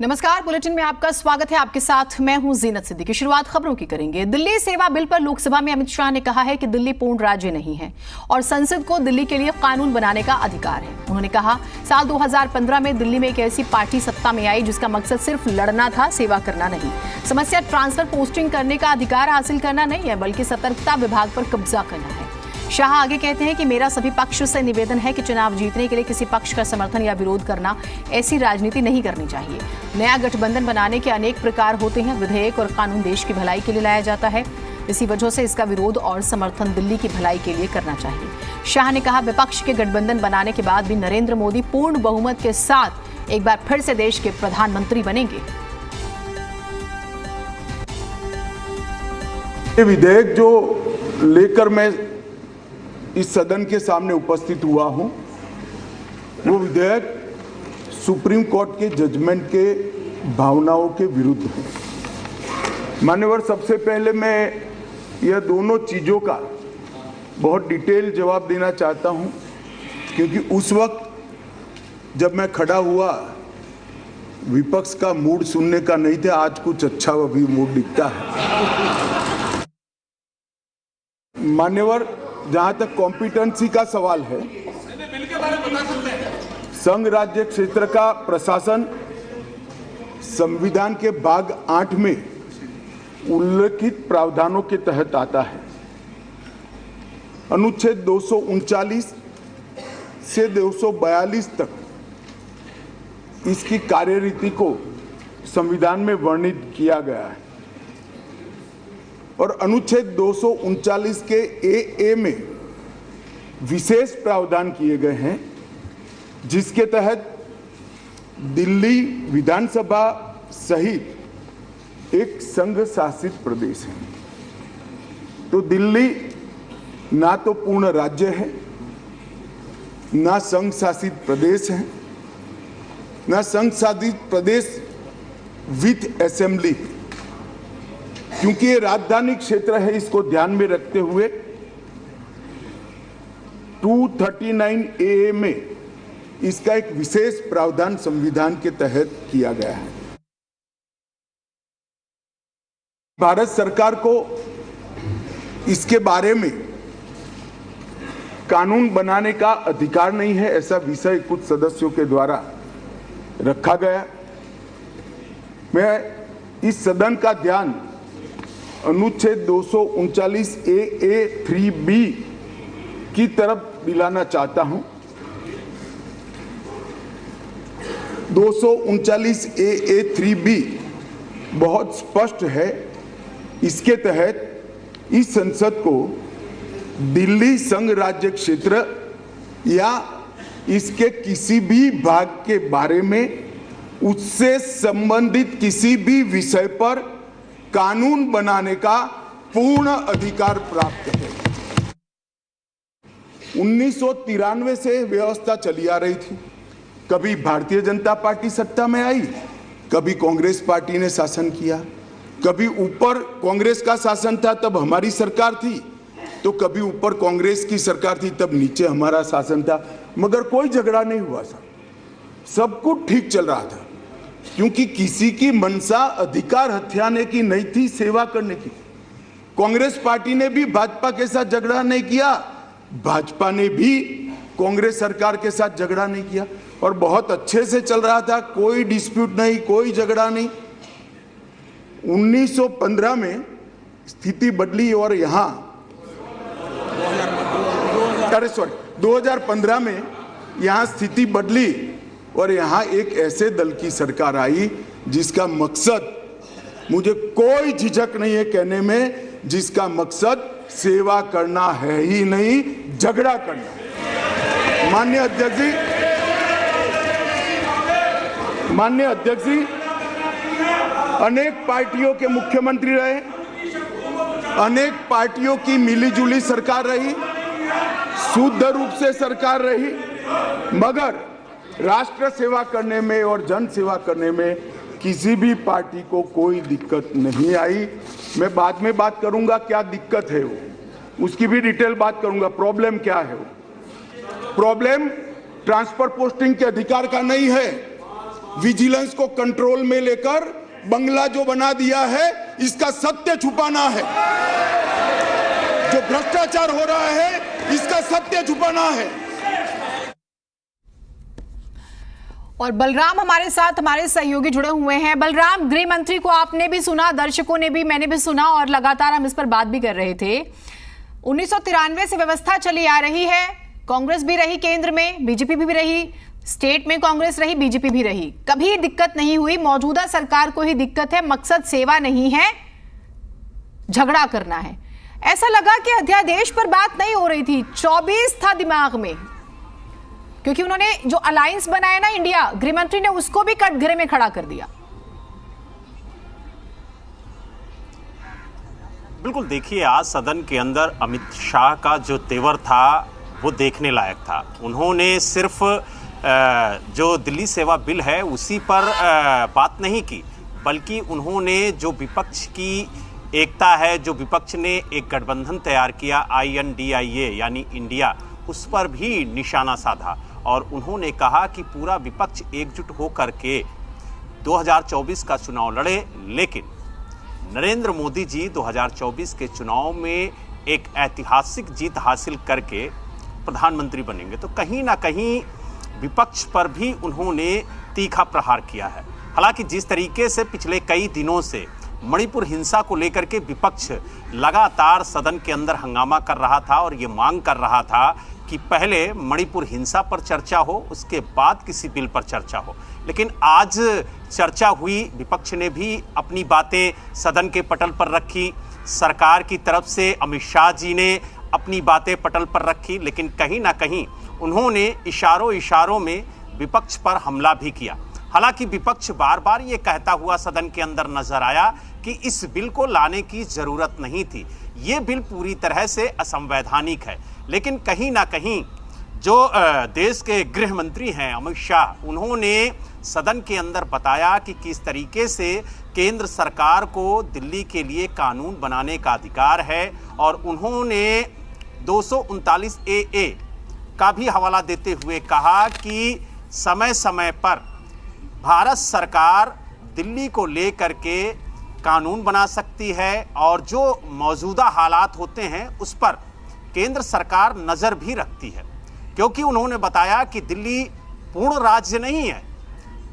नमस्कार, बुलेटिन में आपका स्वागत है। आपके साथ मैं हूं जीनत सिद्दीकी। शुरुआत खबरों की करेंगे। दिल्ली सेवा बिल पर लोकसभा में अमित शाह ने कहा है कि दिल्ली पूर्ण राज्य नहीं है और संसद को दिल्ली के लिए कानून बनाने का अधिकार है। उन्होंने कहा, साल 2015 में दिल्ली में एक ऐसी पार्टी सत्ता में आई जिसका मकसद सिर्फ लड़ना था, सेवा करना नहीं। समस्या ट्रांसफर पोस्टिंग करने का अधिकार हासिल करना नहीं है, बल्कि सतर्कता विभाग पर कब्जा करना है। शाह आगे कहते हैं कि मेरा सभी पक्ष से निवेदन है कि चुनाव जीतने के लिए किसी पक्ष का समर्थन या विरोध करना, ऐसी राजनीति नहीं करनी चाहिए। नया गठबंधन बनाने के अनेक प्रकार होते हैं। विधेयक और कानून देश की भलाई के लिए लाया जाता है, इसी वजह से इसका विरोध और समर्थन दिल्ली की भलाई के लिए करना चाहिए। शाह ने कहा, विपक्ष के गठबंधन बनाने के बाद भी नरेंद्र मोदी पूर्ण बहुमत के साथ एक बार फिर से देश के प्रधानमंत्री बनेंगे। विधेयक जो लेकर मैं इस सदन के सामने उपस्थित हुआ हूं, वो विधेयक सुप्रीम कोर्ट के जजमेंट के भावनाओं के विरुद्ध है। मान्यवर, सबसे पहले मैं यह दोनों चीज़ों का बहुत डिटेल जवाब देना चाहता हूं, क्योंकि उस वक्त जब मैं खड़ा हुआ विपक्ष का मूड सुनने का नहीं था, आज कुछ अच्छा अभी मूड दिखता है। मान्यवर, जहां तक कॉम्पिटेंसी का सवाल है, संघ राज्य क्षेत्र का प्रशासन संविधान के भाग 8 में उल्लेखित प्रावधानों के तहत आता है। अनुच्छेद 239 से 242 तक इसकी कार्यरीति को संविधान में वर्णित किया गया है और अनुच्छेद 239 के ए में विशेष प्रावधान किए गए हैं, जिसके तहत दिल्ली विधानसभा सहित एक संघ शासित प्रदेश है। तो दिल्ली ना तो पूर्ण राज्य है, ना संघ शासित प्रदेश है, ना संघ शासित प्रदेश विथ असेंबली। क्योंकि ये राजधानी क्षेत्र है, इसको ध्यान में रखते हुए 239A में इसका एक विशेष प्रावधान संविधान के तहत किया गया है। भारत सरकार को इसके बारे में कानून बनाने का अधिकार नहीं है, ऐसा विषय कुछ सदस्यों के द्वारा रखा गया। मैं इस सदन का ध्यान अनुच्छेद 239A3B की तरफ दिलाना चाहता हूं। 239A3B बहुत स्पष्ट है। इसके तहत इस संसद को दिल्ली संघ राज्य क्षेत्र या इसके किसी भी भाग के बारे में उससे संबंधित किसी भी विषय पर कानून बनाने का पूर्ण अधिकार प्राप्त है। 1993 से व्यवस्था चली आ रही थी। कभी भारतीय जनता पार्टी सत्ता में आई, कभी कांग्रेस पार्टी ने शासन किया, कभी ऊपर कांग्रेस का शासन था तब हमारी सरकार थी, तो कभी ऊपर कांग्रेस की सरकार थी तब नीचे हमारा शासन था, मगर कोई झगड़ा नहीं हुआ था, सब कुछ ठीक चल रहा था। क्योंकि किसी की मनसा अधिकार हथियाने की नहीं थी, सेवा करने की। कांग्रेस पार्टी ने भी भाजपा के साथ झगड़ा नहीं किया, भाजपा ने भी कांग्रेस सरकार के साथ झगड़ा नहीं किया और बहुत अच्छे से चल रहा था, कोई डिस्प्यूट नहीं, कोई झगड़ा नहीं। 1915 में स्थिति बदली और यहां 2015 में यहां स्थिति बदली और यहां एक ऐसे दल की सरकार आई जिसका मकसद, मुझे कोई झिझक नहीं है कहने में, जिसका मकसद सेवा करना है ही नहीं, झगड़ा करना। माननीय अध्यक्ष जी अनेक पार्टियों के मुख्यमंत्री रहे, अनेक पार्टियों की मिलीजुली सरकार रही, शुद्ध रूप से सरकार रही, मगर राष्ट्र सेवा करने में और जन सेवा करने में किसी भी पार्टी को कोई दिक्कत नहीं आई। मैं बाद में बात करूंगा क्या दिक्कत है वो, उसकी भी डिटेल बात करूंगा, प्रॉब्लम क्या है वो। प्रॉब्लम ट्रांसफर पोस्टिंग के अधिकार का नहीं है, विजिलेंस को कंट्रोल में लेकर बंगला जो बना दिया है, इसका सत्य छुपाना है। जो भ्रष्टाचार हो रहा है, इसका सत्य छुपाना है। और बलराम हमारे साथ, हमारे सहयोगी जुड़े हुए हैं। बलराम, गृह मंत्री को आपने भी सुना, दर्शकों ने भी, मैंने भी सुना और लगातार हम इस पर बात भी कर रहे थे। 1993 से व्यवस्था चली आ रही है, कांग्रेस भी रही केंद्र में, बीजेपी भी रही, स्टेट में कांग्रेस रही, बीजेपी भी रही, कभी दिक्कत नहीं हुई। मौजूदा सरकार को ही दिक्कत है, मकसद सेवा नहीं है, झगड़ा करना है। ऐसा लगा कि अध्यादेश पर बात नहीं हो रही थी, 24 था दिमाग में, क्योंकि उन्होंने जो अलायंस बनाया ना इंडिया, गृह मंत्री ने उसको भी कटघरे में खड़ा कर दिया। बिल्कुल, देखिए आज सदन के अंदर अमित शाह का जो तेवर था वो देखने लायक था। उन्होंने सिर्फ जो दिल्ली सेवा बिल है उसी पर बात नहीं की, बल्कि उन्होंने जो विपक्ष की एकता है, जो विपक्ष ने एक गठबंधन तैयार किया INDIA यानी इंडिया, उस पर भी निशाना साधा और उन्होंने कहा कि पूरा विपक्ष एकजुट होकर के 2024 का चुनाव लड़े, लेकिन नरेंद्र मोदी जी 2024 के चुनाव में एक ऐतिहासिक जीत हासिल करके प्रधानमंत्री बनेंगे। तो कहीं ना कहीं विपक्ष पर भी उन्होंने तीखा प्रहार किया है। हालांकि जिस तरीके से पिछले कई दिनों से मणिपुर हिंसा को लेकर के विपक्ष लगातार सदन के अंदर हंगामा कर रहा था और ये मांग कर रहा था कि पहले मणिपुर हिंसा पर चर्चा हो, उसके बाद किसी बिल पर चर्चा हो, लेकिन आज चर्चा हुई, विपक्ष ने भी अपनी बातें सदन के पटल पर रखी, सरकार की तरफ से अमित शाह जी ने अपनी बातें पटल पर रखी, लेकिन कहीं ना कहीं उन्होंने इशारों में विपक्ष पर हमला भी किया। हालांकि विपक्ष बार बार ये कहता हुआ सदन के अंदर नजर आया कि इस बिल को लाने की जरूरत नहीं थी, ये बिल पूरी तरह से असंवैधानिक है। लेकिन कहीं ना कहीं जो देश के गृह मंत्री हैं अमित शाह, उन्होंने सदन के अंदर बताया कि किस तरीके से केंद्र सरकार को दिल्ली के लिए कानून बनाने का अधिकार है और उन्होंने 239 AA का भी हवाला देते हुए कहा कि समय समय पर भारत सरकार दिल्ली को लेकर के कानून बना सकती है और जो मौजूदा हालात होते हैं उस पर केंद्र सरकार नज़र भी रखती है, क्योंकि उन्होंने बताया कि दिल्ली पूर्ण राज्य नहीं है,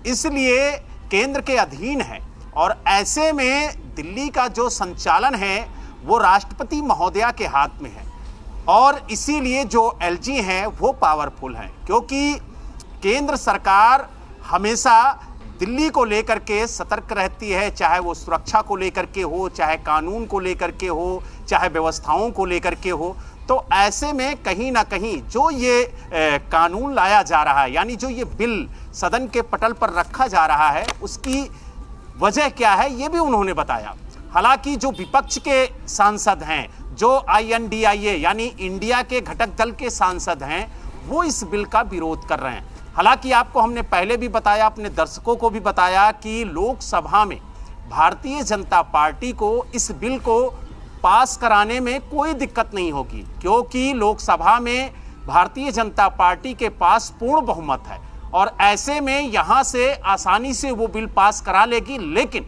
इसलिए केंद्र के अधीन है और ऐसे में दिल्ली का जो संचालन है वो राष्ट्रपति महोदया के हाथ में है और इसीलिए जो LG हैं वो पावरफुल हैं, क्योंकि केंद्र सरकार हमेशा दिल्ली को लेकर के सतर्क रहती है, चाहे वो सुरक्षा को लेकर के हो, चाहे कानून को लेकर के हो, चाहे व्यवस्थाओं को लेकर के हो। तो ऐसे में कहीं ना कहीं जो ये कानून लाया जा रहा है, यानी जो ये बिल सदन के पटल पर रखा जा रहा है, उसकी वजह क्या है ये भी उन्होंने बताया। हालांकि जो विपक्ष के सांसद हैं, जो INDIA यानी इंडिया के घटक दल के सांसद हैं, वो इस बिल का विरोध कर रहे हैं। हालांकि आपको हमने पहले भी बताया, अपने दर्शकों को भी बताया कि लोकसभा में भारतीय जनता पार्टी को इस बिल को पास कराने में कोई दिक्कत नहीं होगी, क्योंकि लोकसभा में भारतीय जनता पार्टी के पास पूर्ण बहुमत है और ऐसे में यहाँ से आसानी से वो बिल पास करा लेगी। लेकिन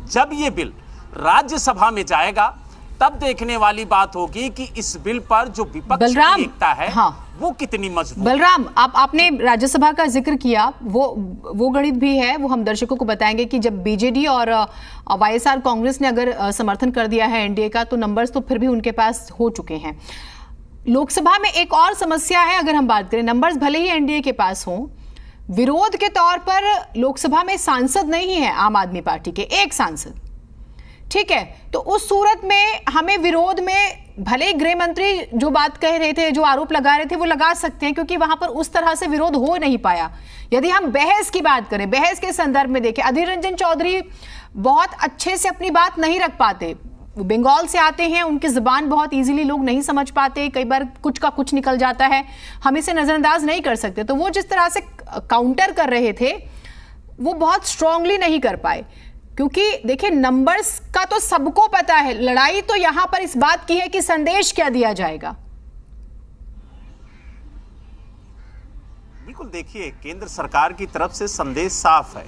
जब ये बिल राज्यसभा में जाएगा तब देखने वाली बात होगी कि इस बिल पर जो विपक्ष की एकता है वो कितनी मजबूत। बलराम, आपने राज्यसभा का जिक्र किया, वो गणित भी है, वो हम दर्शकों को बताएंगे कि जब BJD और YSR कांग्रेस ने अगर समर्थन कर दिया है NDA का, तो नंबर्स तो फिर भी उनके पास हो चुके हैं। लोकसभा में एक और समस्या है, अगर हम बात करें, नंबर्स भले ही NDA के पास हों, विरोध के तौर पर लोकसभा में सांसद नहीं है आम आदमी पार्टी के, एक सांसद, ठीक है। तो उस सूरत में हमें विरोध में भले गृह मंत्री जो बात कह रहे थे, जो आरोप लगा रहे थे, वो लगा सकते हैं, क्योंकि वहां पर उस तरह से विरोध हो नहीं पाया। यदि हम बहस की बात करें, बहस के संदर्भ में देखें, अधीर रंजन चौधरी बहुत अच्छे से अपनी बात नहीं रख पाते, बंगाल से आते हैं, उनकी जुबान बहुत इजीली लोग नहीं समझ पाते, कई बार कुछ का कुछ निकल जाता है, हम इसे नजरअंदाज नहीं कर सकते। तो वो जिस तरह से काउंटर कर रहे थे वो बहुत स्ट्रांगली नहीं कर पाए, क्योंकि देखिए नंबर्स का तो सबको पता है, लड़ाई तो यहां पर इस बात की है कि संदेश क्या दिया जाएगा। बिल्कुल, देखिए केंद्र सरकार की तरफ से संदेश साफ है